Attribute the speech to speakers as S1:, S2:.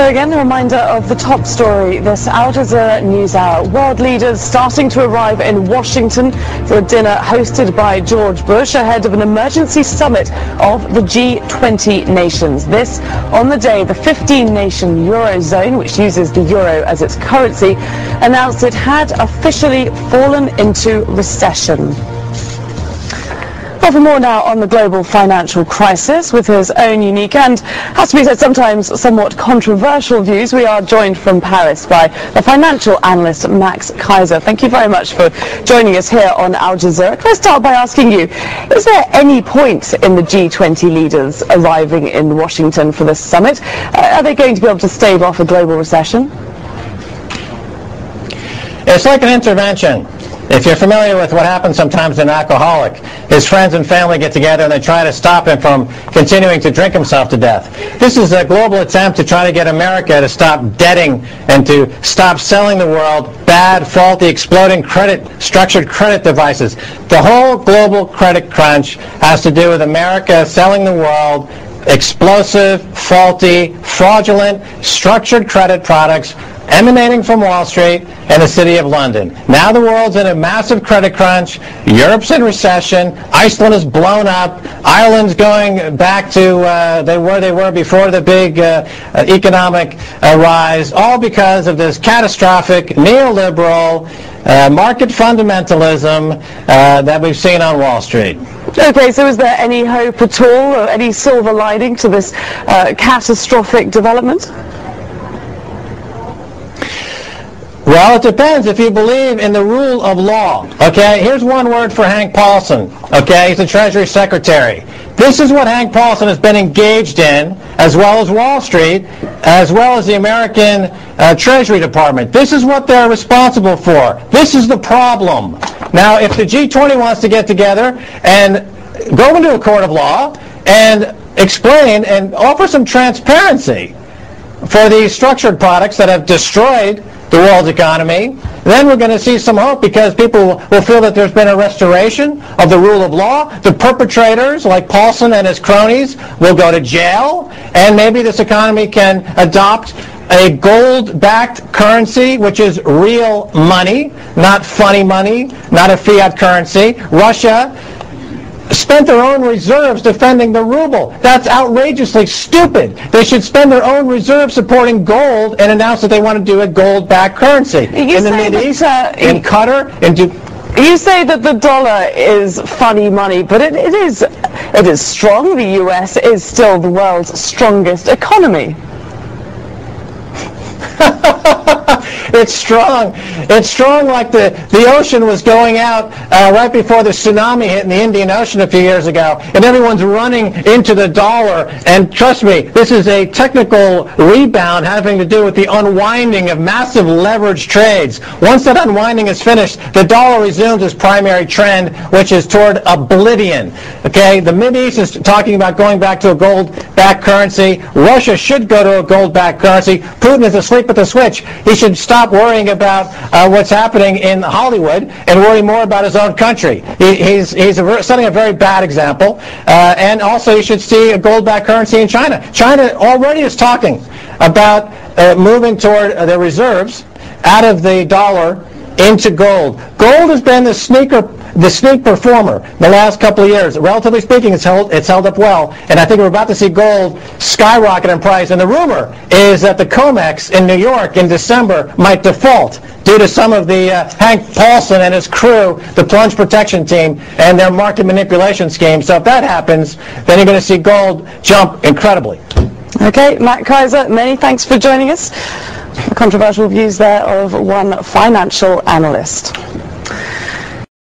S1: Hello again, a reminder of the top story this AlJazeera News Hour. World leaders starting to arrive in Washington for a dinner hosted by George Bush ahead of an emergency summit of the G20 nations. This on the day the 15-nation Eurozone, which uses the euro as its currency, announced it had officially fallen into recession. Well, for more now on the global financial crisis, with his own unique and, has to be said, sometimes somewhat controversial views, we are joined from Paris by the financial analyst Max Keiser. Thank you very much for joining us here on AlJazeera. Can I start by asking you, is there any point in the G20 leaders arriving in Washington for this summit? Are they going to be able to stave off a global recession?
S2: It's like an intervention. If you're familiar with what happens sometimes to an alcoholic, his friends and family get together and they try to stop him from continuing to drink himself to death. This is a global attempt to try to get America to stop debting and to stop selling the world bad, faulty, exploding structured credit devices. The whole global credit crunch has to do with America selling the world explosive, faulty, fraudulent, structured credit products emanating from Wall Street and the City of London. Now the world's in a massive credit crunch. Europe's in recession. Iceland is blown up. Ireland's going back to where they were before the big economic rise, all because of this catastrophic neoliberal market fundamentalism that we've seen on Wall Street.
S1: Okay, so is there any hope at all, or any silver lining to this catastrophic development?
S2: Well, it depends if you believe in the rule of law. Okay, here's one word for Hank Paulson. Okay, he's the Treasury Secretary. This is what Hank Paulson has been engaged in, as well as Wall Street, as well as the American Treasury Department. This is what they're responsible for. This is the problem. Now, if the G20 wants to get together and go into a court of law and explain and offer some transparency for these structured products that have destroyed the world's economy, then we're going to see some hope, because people will feel that there's been a restoration of the rule of law. The perpetrators, like Paulson and his cronies, will go to jail, and maybe this economy can adopt a gold-backed currency, which is real money, not funny money, not a fiat currency. Russia spent their own reserves defending the ruble. That's outrageously stupid. They should spend their own reserves supporting gold and announce that they want to do a gold-backed currency. In the Mideast, in Qatar, in
S1: You say that the dollar is funny money, but it is strong. The US is still the world's strongest economy.
S2: It's strong. It's strong like the ocean was going out right before the tsunami hit in the Indian Ocean a few years ago, and everyone's running into the dollar. And trust me, this is a technical rebound having to do with the unwinding of massive leverage trades. Once that unwinding is finished, the dollar resumes its primary trend, which is toward oblivion. Okay, the Mideast is talking about going back to a gold-backed currency. Russia should go to a gold-backed currency. Putin is asleep at the switch. He should stop worrying about what's happening in Hollywood and worry more about his own country. He's setting a very bad example. And also he should see a gold-backed currency in China. China already is talking about moving toward their reserves out of the dollar into gold. Gold has been the sneak performer the last couple of years. Relatively speaking, it's held up well, and I think we're about to see gold skyrocket in price. And the rumor is that the COMEX in New York in December might default due to some of the Hank Paulson and his crew, the plunge protection team, and their market manipulation scheme. So if that happens, then you're going to see gold jump incredibly.
S1: Okay, Matt Keiser, many thanks for joining us. Controversial views there of one financial analyst.